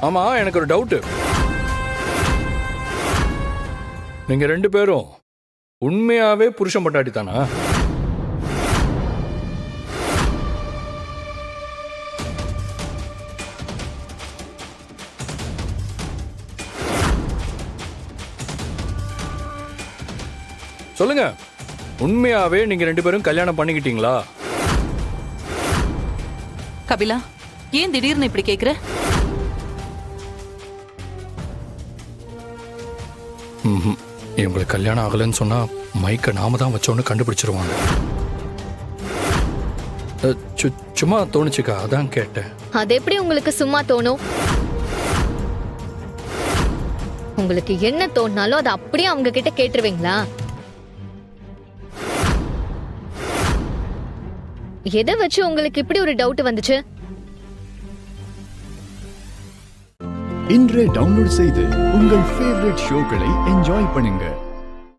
ஆமா, எனக்கு ஒரு டவுட்டு. நீங்க 2 பேரும் உண்மையாவே புருஷன் பொண்டாட்டி தானா? சொல்லுங்க, உண்மையாவே நீங்க 2 பேரும் கல்யாணம் பண்ணிக்கிட்டீங்களா? கபிலா, ஏன் திடீர்னு இப்படி கேக்குற? இவங்களுக்கு கல்யாணம் ஆகலைன்னு சொன்னா மைக்க நாம தான் வச்சோன்னு கண்டுபிடிச்சிருவாங்க. சும்மா தோணுச்சுக்கா, அதான் கேட்டேன். அது எப்படி உங்களுக்கு சும்மா தோணும்? உங்களுக்கு என்ன தோணுனாலும் அதை அப்படியே அவங்க கிட்ட கேட்டுருவீங்களா? எதை வச்சு உங்களுக்கு இப்படி ஒரு டவுட் வந்துச்சு? இன்றே டவுன்லோட் செய்து உங்கள் ஃபேவரட் ஷோக்களை என்ஜாய் பண்ணுங்க.